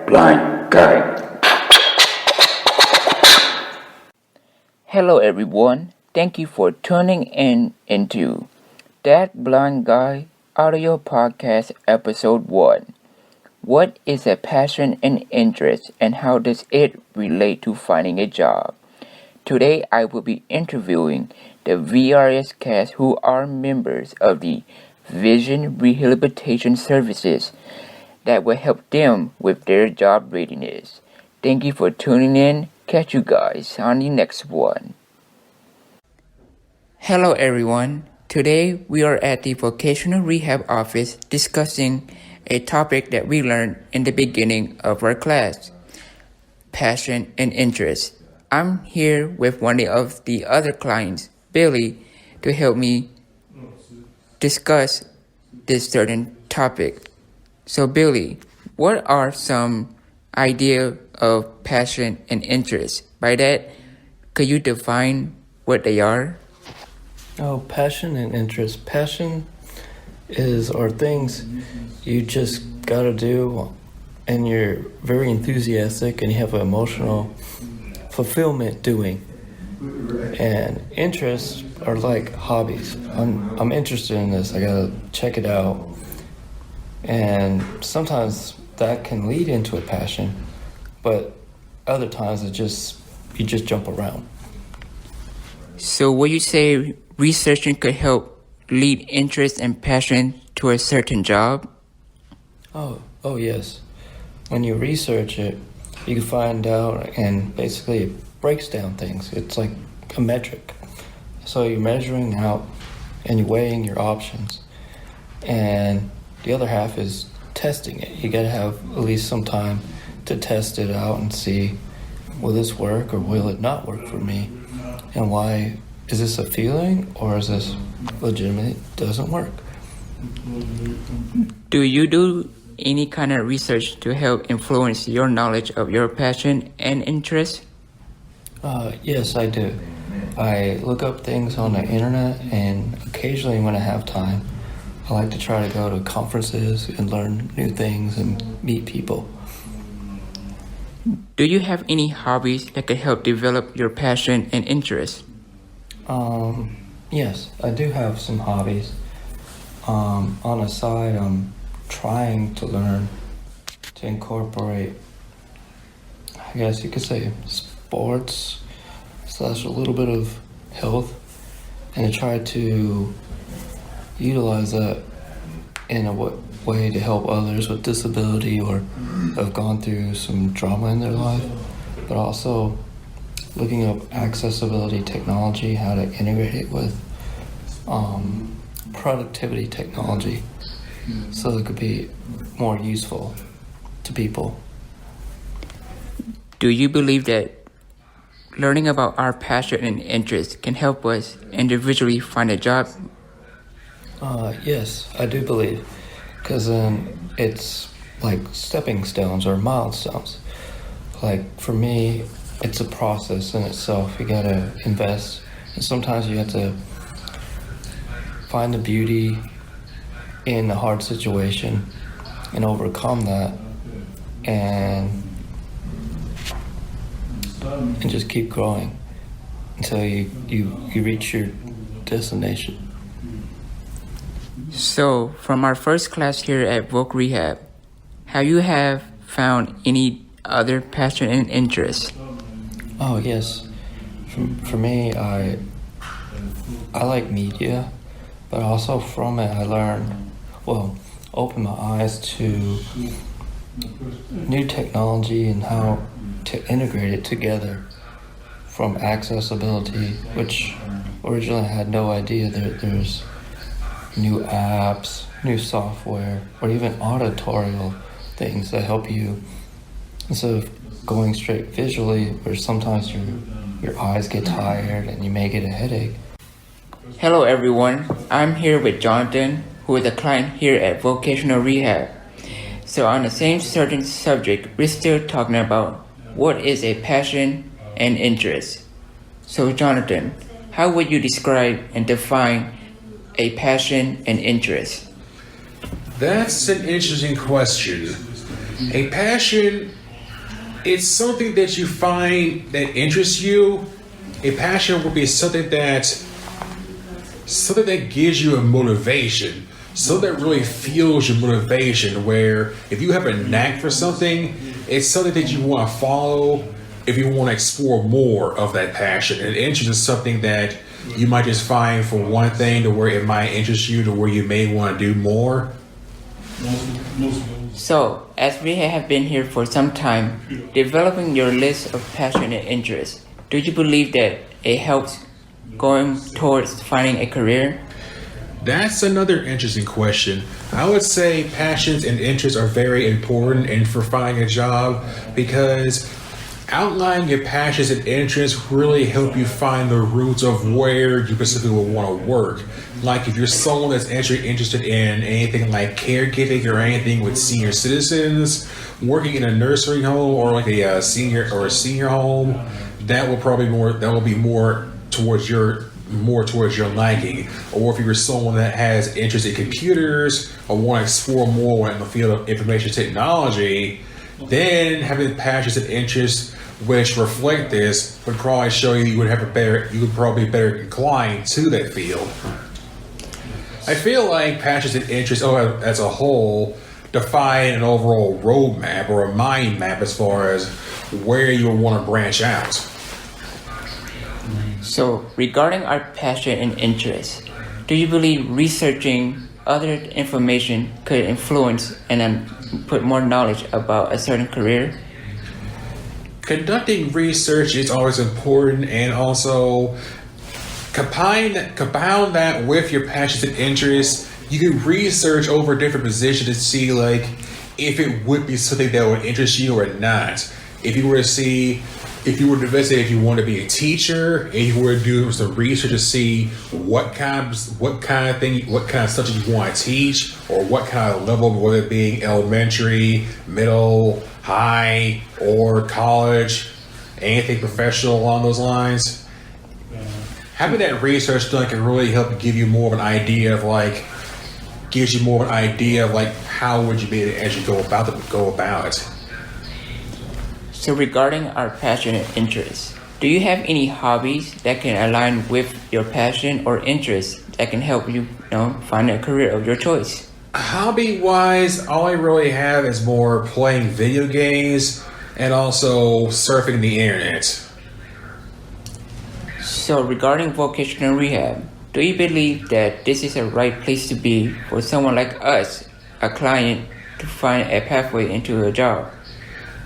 Thatblindguy. Hello everyone, thank you for tuning in into Thatblindguy audio podcast episode 1. What is a passion and interest, and how does it relate to finding a job? Today I will be interviewing the Thevrscast, who are members of the Vision Rehabilitation Services that will help them with their job readiness. Thank you for tuning in. Catch you guys on the next one. Hello everyone. Today we are at the vocational rehab office discussing a topic that we learned in the beginning of our class: passion and interest. I'm here with one of the other clients, Billy, to help me discuss this certain topic. So Billy, what are some idea of passion and interest? By that, could you define what they are? Oh, passion and interest. Passion are things you just gotta do, and you're very enthusiastic and you have an emotional fulfillment doing. And interests are like hobbies. I'm interested in this. I gotta check it out. And sometimes that can lead into a passion, but other times you just jump around. So would you say researching could help lead interest and passion to a certain job? Oh yes. When you research it, you can find out, and basically it breaks down things. It's like a metric. So you're measuring out and you're weighing your options. And the other half is testing it. You gotta have at least some time to test it out and see, will this work or will it not work for me? And why? Is this a feeling or is this legitimate? Doesn't work. Do you do any kind of research to help influence your knowledge of your passion and interest? Yes, I do. I look up things on the internet, and occasionally when I have time, I like to try to go to conferences and learn new things and meet people. Do you have any hobbies that could help develop your passion and interest? Yes, I do have some hobbies. On the side, I'm trying to learn to incorporate, I guess you could say, sports / a little bit of health, and to try to utilize that in a way to help others with disability or have gone through some trauma in their life, but also looking up accessibility technology, how to integrate it with productivity technology so it could be more useful to people. Do you believe that learning about our passion and interest can help us individually find a job? Yes, I do believe, because it's like stepping stones or milestones. Like for me, it's a process in itself. You gotta invest, and sometimes you have to find the beauty in a hard situation and overcome that, and just keep growing until you reach your destination. So, from our first class here at Voc Rehab, have you found any other passion and interest? Oh yes, for me, I like media, but also from it I learned, opened my eyes to new technology and how to integrate it together, from accessibility, which originally I had no idea that there's new apps, new software, or even auditorial things that help you, instead of going straight visually, where sometimes your eyes get tired and you may get a headache. Hello everyone, I'm here with Jonathan, who is a client here at Vocational Rehab. So on the same certain subject, we're still talking about what is a passion and interest. So Jonathan, how would you describe and define a passion and interest? That's an interesting question. A passion, it's something that you find that interests you. A passion would be something that gives you a motivation, something that really fuels your motivation, where if you have a knack for something, it's something that you want to follow if you want to explore more of that passion. And interest is something that you might just find for one thing to where it might interest you to where you may want to do more. So, as we have been here for some time, developing your list of passion and interests, do you believe that it helps going towards finding a career? That's another interesting question. I would say passions and interests are very important in for finding a job, because outlining your passions and interests really help you find the roots of where you specifically will want to work. Like if you're someone that's actually interested in anything like caregiving or anything with senior citizens, working in a nursery home or like a senior home, that will be more towards your liking. Or if you're someone that has interest in computers or want to explore more in the field of information technology, then having passions and interests which reflect this would probably show you would probably be better inclined to that field. I feel like passions and interests as a whole define an overall roadmap or a mind map as far as where you will want to branch out. So, regarding our passion and interest, do you believe researching other information could influence and put more knowledge about a certain career? Conducting research is always important, and also compound that with your passions and interests. You can research over different positions to see like if it would be something that would interest you or not. If you were to investigate if you want to be a teacher, and you were to do some research to see what kind of subject you want to teach, or what kind of level, whether it being elementary, middle, high, or college, anything professional along those lines. Having that research done can really help give you more of an idea of how would you be able to actually go about it. So regarding our passion and interests, do you have any hobbies that can align with your passion or interest that can help you, find a career of your choice? Hobby-wise, all I really have is more playing video games and also surfing the internet. So regarding vocational rehab, do you believe that this is a right place to be for someone like us, a client, to find a pathway into a job?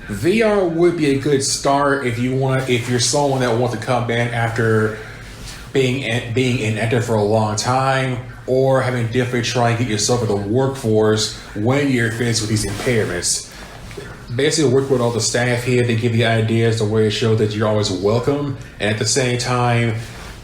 VR would be a good start if you're someone that wants to come in after being inactive for a long time, or having difficulty trying to get yourself in the workforce when you're faced with these impairments. Basically, work with all the staff here. They give you ideas the way to show that you're always welcome, and at the same time,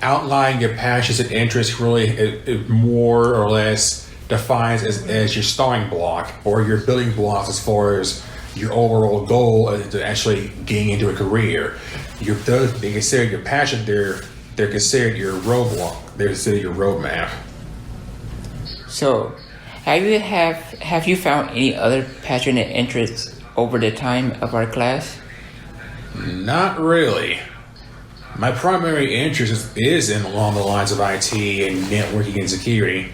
outlining your passions and interests really it more or less defines as your starting block or your building blocks as far as your overall goal to actually getting into a career. They consider your passion, they're considered your roadblock. They're considered your roadmap. So, have you found any other passion and interests over the time of our class? Not really. My primary interest is along the lines of IT and networking and security.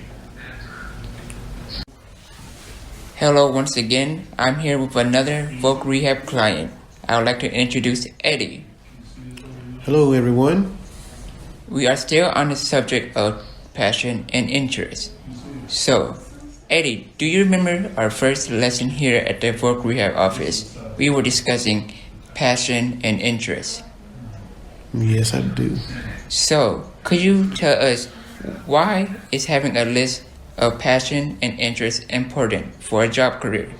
Hello once again, I'm here with another Voc Rehab client. I would like to introduce Eddie. Hello everyone. We are still on the subject of passion and interest. So, Eddie, do you remember our first lesson here at the Voc Rehab office? We were discussing passion and interest. Yes, I do. So, could you tell us why is having a list of passion and interest important for a job career?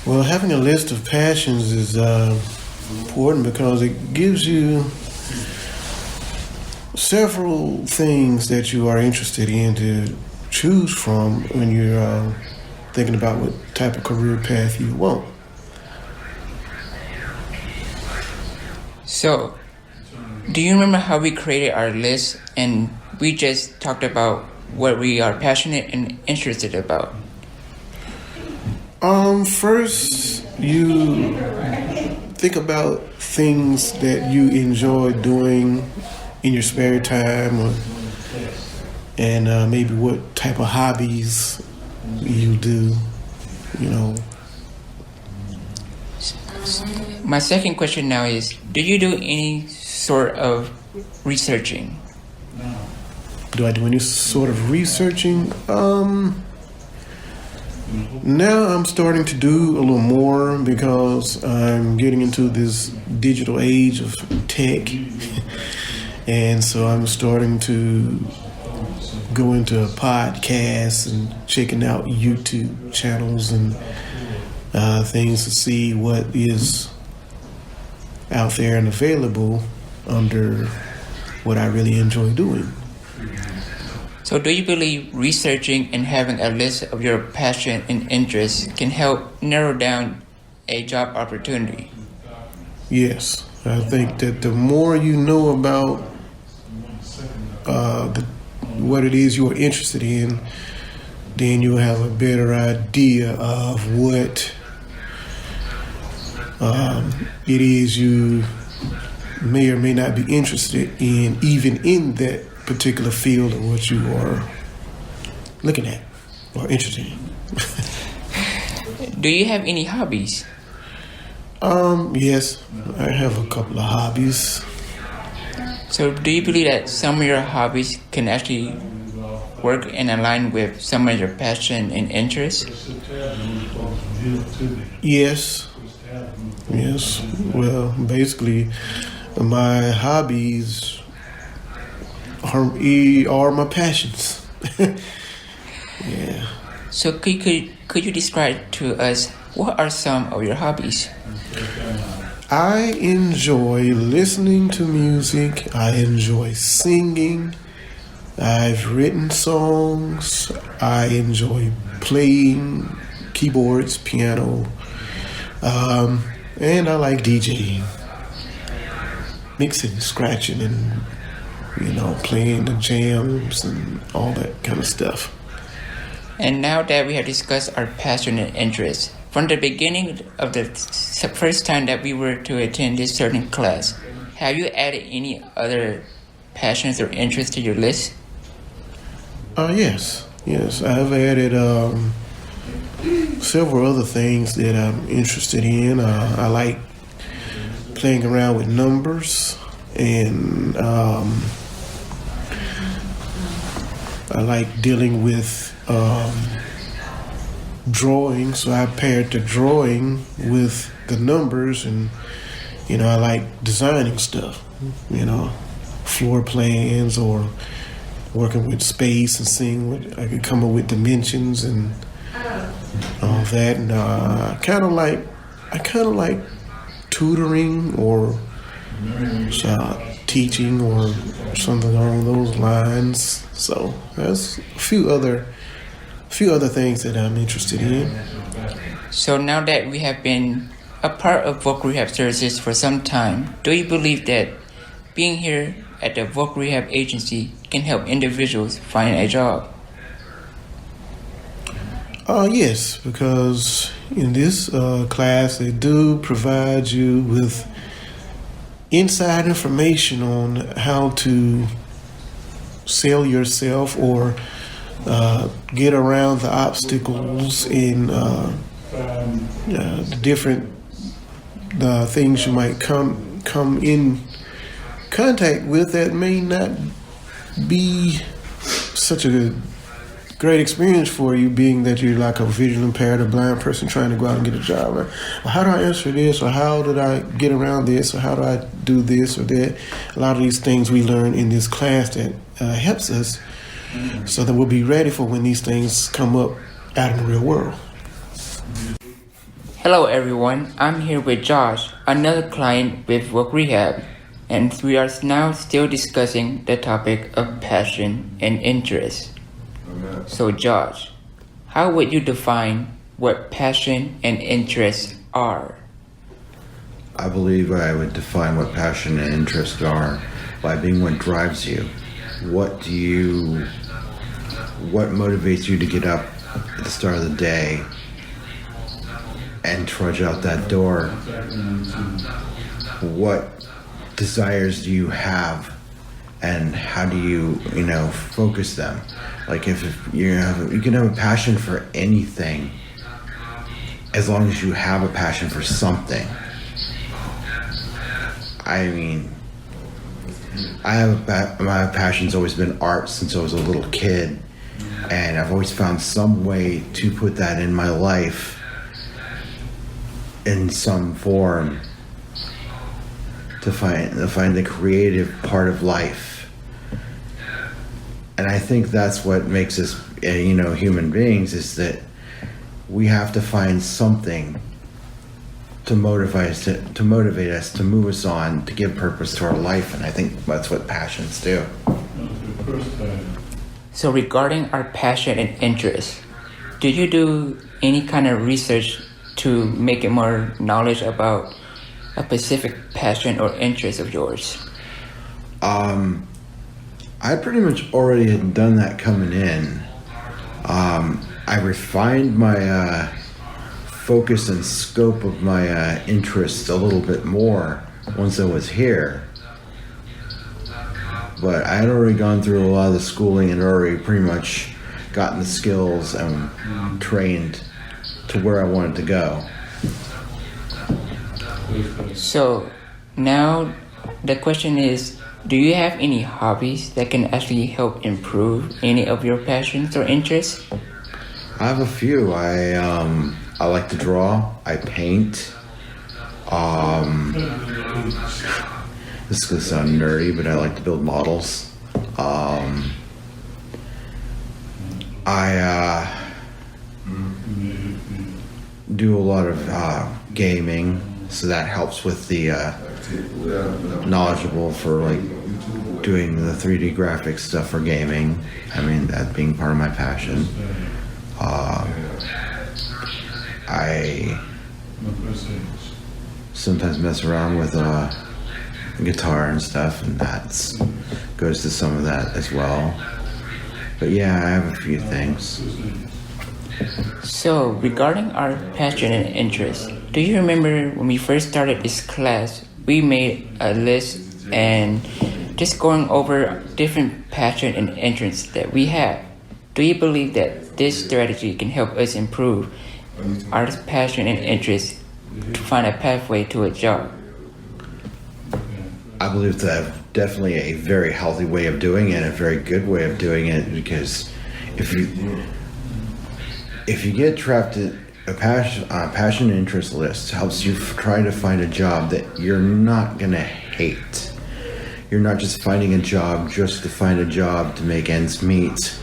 Well, having a list of passions is important because it gives you several things that you are interested in to choose from when you're thinking about what type of career path you want. So, do you remember how we created our list and we just talked about what we are passionate and interested about. First, you think about things that you enjoy doing in your spare time, and maybe what type of hobbies you do, you know. My second question now is, do you do any sort of researching? Do I do any sort of researching? Now I'm starting to do a little more because I'm getting into this digital age of tech. And so I'm starting to go into podcasts and checking out YouTube channels and things to see what is out there and available under what I really enjoy doing. So do you believe researching and having a list of your passion and interests can help narrow down a job opportunity? Yes, I think that the more you know about what it is you're interested in, then you'll have a better idea of what it is you may or may not be interested in, even in that particular field of what you are looking at or interested in. Do you have any hobbies? Yes, I have a couple of hobbies. So do you believe that some of your hobbies can actually work and align with some of your passion and interests? Yes. Well, basically, my hobbies are my passions. Yeah. So could you describe to us what are some of your hobbies? I enjoy listening to music. I enjoy singing. I've written songs. I enjoy playing keyboards, piano, and I like DJing, mixing, scratching, and playing the jams and all that kind of stuff. And now that we have discussed our passion and interests, from the beginning of the first time that we were to attend this certain class, have you added any other passions or interests to your list? Yes. I've added several other things that I'm interested in. I like playing around with numbers, and I like dealing with drawing, so I paired the drawing with the numbers, and I like designing stuff, floor plans or working with space and seeing what I can come up with dimensions and all that. And I kind of like tutoring or teaching or something along those lines. So there's a few other things that I'm interested in. So now that we have been a part of vocal rehab services for some time, do you believe that being here at the vocal rehab agency can help individuals find a job? Yes, because in this class they do provide you with inside information on how to sell yourself or get around the obstacles in the different things you might come in contact with that may not be such a great experience for you, being that you're like a visually impaired or blind person trying to go out and get a job. Well, how do I answer this, or how did I get around this, or how do I do this or that? A lot of these things we learn in this class that helps us so that we'll be ready for when these things come up out in the real world. Hello everyone, I'm here with Josh, another client with Voc Rehab, and we are now still discussing the topic of passion and interest. So Josh, how would you define what passion and interest are? I believe I would define what passion and interest are by being what drives you. what motivates you to get up at the start of the day and trudge out that door? What desires do you have, and how do you focus them? Like if you can have a passion for anything as long as you have a passion for something. I mean, my passion's always been art since I was a little kid, and I've always found some way to put that in my life in some form, to find the creative part of life. And I think that's what makes us human beings, is that we have to find something to motivate us, to move us on, to give purpose to our life. And I think that's what passions do. So regarding our passion and interest, do you do any kind of research to make it more knowledge about a specific passion or interest of yours? I pretty much already had done that coming in. I refined my focus and scope of my interest a little bit more once I was here. But I had already gone through a lot of the schooling and already pretty much gotten the skills and trained to where I wanted to go. So now the question is, do you have any hobbies that can actually help improve any of your passions or interests? I have a few. I like to draw. I paint. This is going to sound nerdy, but I like to build models. I do a lot of gaming, so that helps with the knowledgeable for like doing the 3D graphics stuff for gaming. I mean, that being part of my passion. I sometimes mess around with guitar and stuff, and that goes to some of that as well. But yeah, I have a few things. So regarding our passion and interest, do you remember when we first started this class, we made a list and just going over different passion and interests that we have? Do you believe that this strategy can help us improve our passion and interest to find a pathway to a job? I believe that's definitely a very healthy way of doing it, a very good way of doing it, because if you get trapped in a passion and interest list, helps you try to find a job that you're not going to hate. You're not just finding a job just to find a job to make ends meet.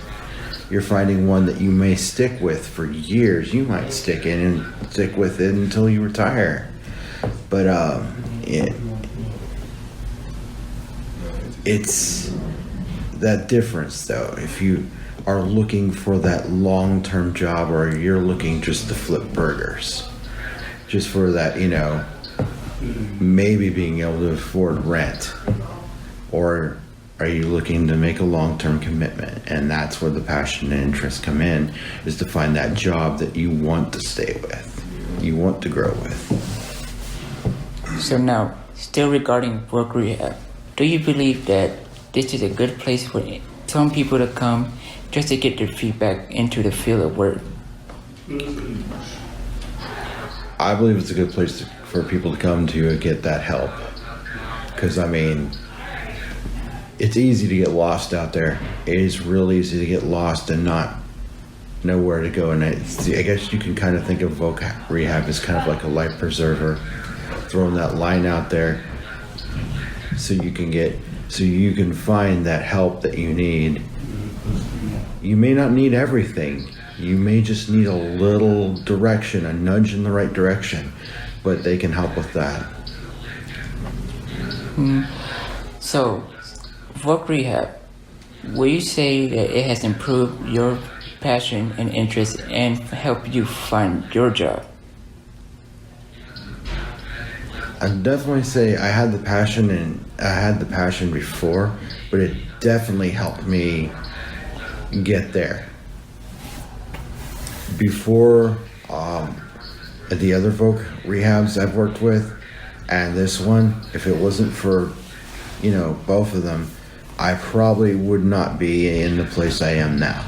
You're finding one that you may stick with for years. You might stick with it until you retire. But it's that difference, though. If you are looking for that long-term job, or you're looking just to flip burgers, just for that, maybe being able to afford rent, or are you looking to make a long-term commitment? And that's where the passion and interest come in, is to find that job that you want to stay with, you want to grow with. So now, still regarding work rehab, do you believe that this is a good place for some people to come just to get their feedback into the field of work? I believe it's a good place for people to come to get that help. Because, I mean, it's easy to get lost out there. It is really easy to get lost and not know where to go. And I guess you can kind of think of voc rehab as kind of like a life preserver, throwing that line out there so you can find that help that you need. You may not need everything. You may just need a little direction, a nudge in the right direction, but they can help with that. So, work rehab, will you say that it has improved your passion and interest and helped you find your job? I'd definitely say I had the passion and I had the passion before, but it definitely helped me get there. Before the other voc rehabs I've worked with and this one, if it wasn't for, both of them, I probably would not be in the place I am now.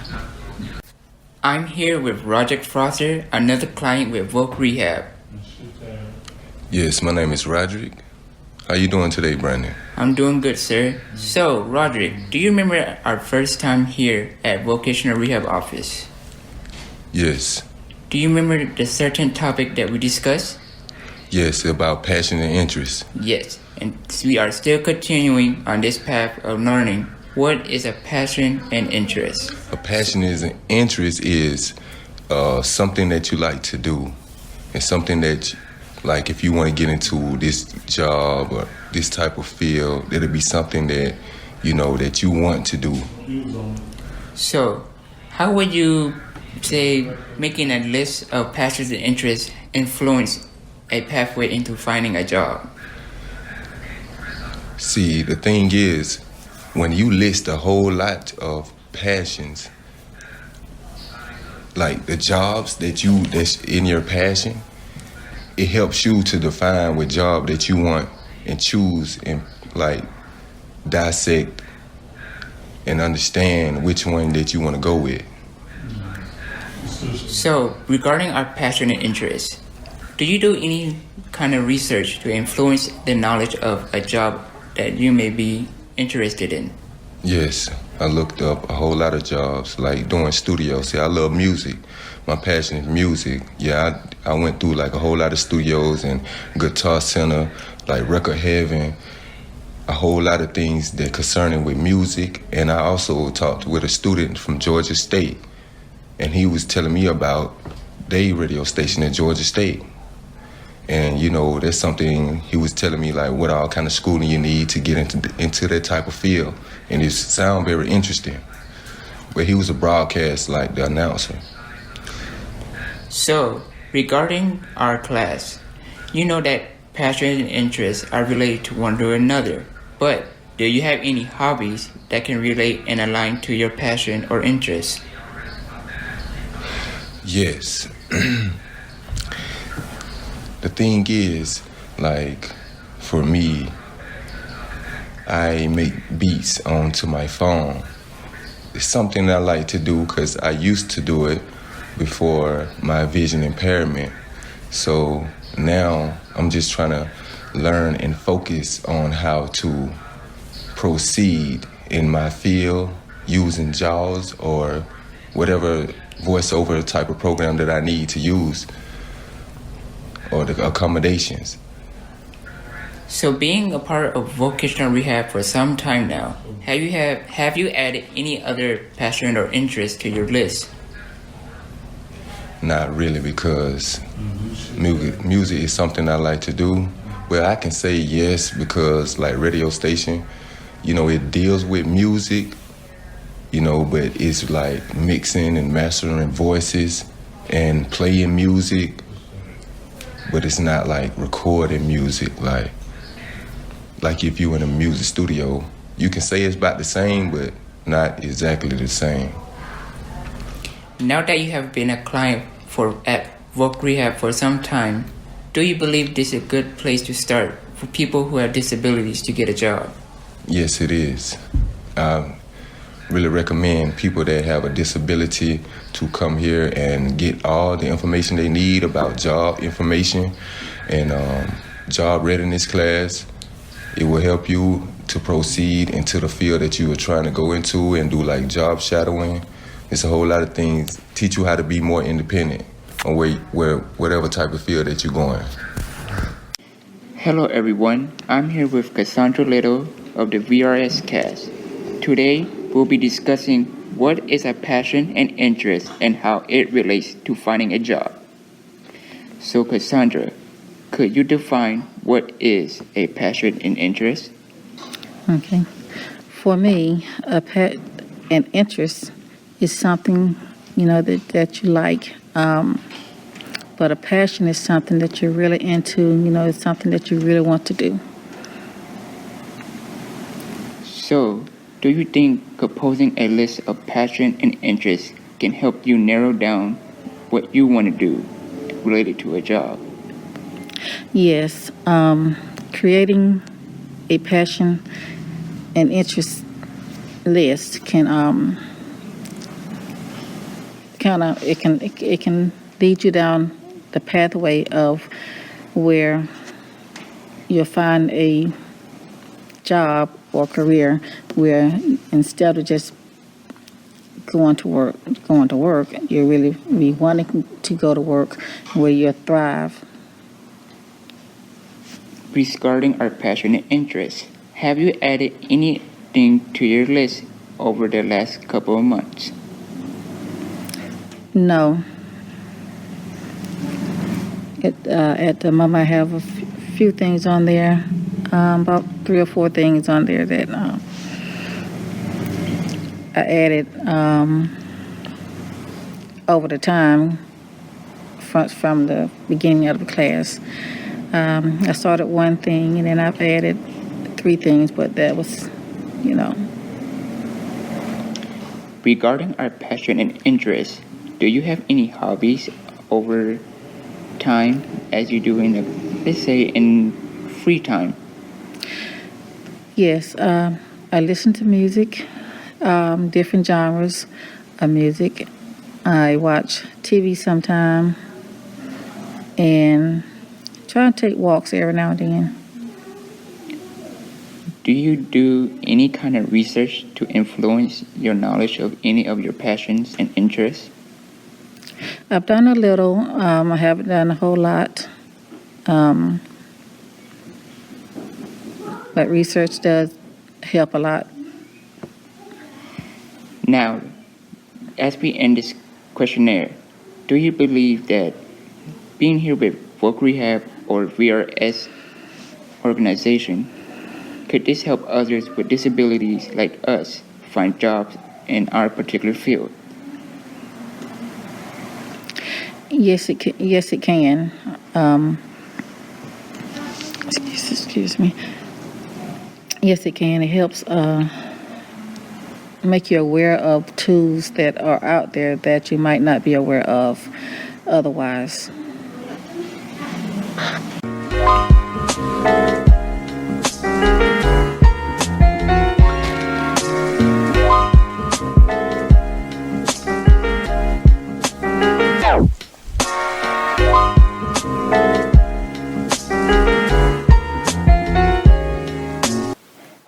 I'm here with Roger Foster, another client with Voc Rehab. Yes, my name is Roderick. How you doing today, Brandon? I'm doing good, sir. So, Roderick, do you remember our first time here at Vocational Rehab Office? Yes. Do you remember the certain topic that we discussed? Yes, about passion and interest. Yes, and we are still continuing on this path of learning what is a passion and interest. A passion is an interest is something that you like to do. It's something that, like, if you want to get into this job or this type of field, it'll be something that, that you want to do. So, how would you say making a list of passions and interests influence a pathway into finding a job? See, the thing is, when you list a whole lot of passions, like the jobs that's in your passion, it helps you to define what job that you want and choose and like dissect and understand which one that you want to go with. So, regarding our passion and interest, do you do any kind of research to influence the knowledge of a job that you may be interested in? Yes, I looked up a whole lot of jobs, like doing studios. See, I love music. My passion is music. Yeah, I went through like a whole lot of studios and Guitar Center, like Record Heaven, a whole lot of things that concerning with music. And I also talked with a student from Georgia State, and he was telling me about their radio station at Georgia State. And, that's something he was telling me, like, what all kind of schooling you need to get into that type of field. And it sounded very interesting. But he was a broadcast, like, the announcer. So, regarding our class, you know that passion and interests are related to one to another. But do you have any hobbies that can relate and align to your passion or interest? Yes. The thing is, like, for me, I make beats onto my phone. It's something I like to do because I used to do it before my vision impairment. So now I'm just trying to learn and focus on how to proceed in my field using JAWS or whatever voiceover type of program that I need to use, or the accommodations. So, being a part of vocational rehab for some time now, have you added any other passion or interest to your list? Not really, because music is something I like to do. Well, I can say yes because, like, radio station, it deals with music, but it's like mixing and mastering voices and playing music, but it's not like recording music. Like if you in a music studio, you can say it's about the same, but not exactly the same. Now that you have been a client at Voc Rehab for some time, do you believe this is a good place to start for people who have disabilities to get a job? Yes, it is. I really recommend people that have a disability to come here and get all the information they need about job information and job readiness class. It will help you to proceed into the field that you are trying to go into and do like job shadowing. It's a whole lot of things. Teach you how to be more independent on whatever type of field that you're going. Hello everyone, I'm here with Cassandra Little of the Thevrscast. Today we'll be discussing what is a passion and interest and how it relates to finding a job. So Cassandra, could you define what is a passion and interest? Okay. For me, an interest is something, that you like. But a passion is something that you're really into, it's something that you really want to do. So, do you think composing a list of passion and interests can help you narrow down what you want to do related to a job? Yes, creating a passion and interest list can it can lead you down the pathway of where you'll find a job or career where instead of just going to work, you really be wanting to go to work where you thrive. Regarding our passion and interests, have you added anything to your list over the last couple of months? No. At the moment, I have a few things on there, about 3 or 4 things on there that I added over the time from the beginning of the class. I started one thing and then I've added 3 things, but that was, Regarding our passion and interests, do you have any hobbies over time as you do let's say in free time? Yes, I listen to music, different genres of music. I watch TV sometime and try to take walks every now and then. Do you do any kind of research to influence your knowledge of any of your passions and interests? I've done a little. I haven't done a whole lot. But research does help a lot. Now, as we end this questionnaire, do you believe that being here with Work Rehab or VRS organization, could this help others with disabilities like us find jobs in our particular field? Yes, it can. Yes, it can. Excuse me. Yes, it can. It helps make you aware of tools that are out there that you might not be aware of otherwise.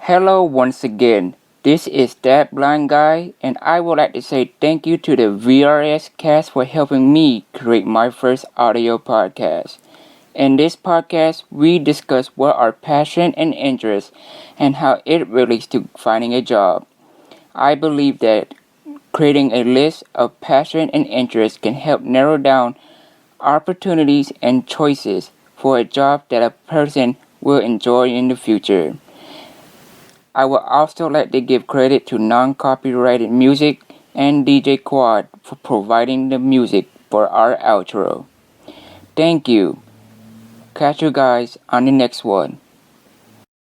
Hello once again. This is Thatblindguy, and I would like to say thank you to the VRS cast for helping me create my first audio podcast. In this podcast, we discuss what our passion and interest and how it relates to finding a job. I believe that creating a list of passion and interest can help narrow down opportunities and choices for a job that a person will enjoy in the future. I would also like to give credit to non-copyrighted music and DJ Quad for providing the music for our outro. Thank you. Catch you guys on the next one.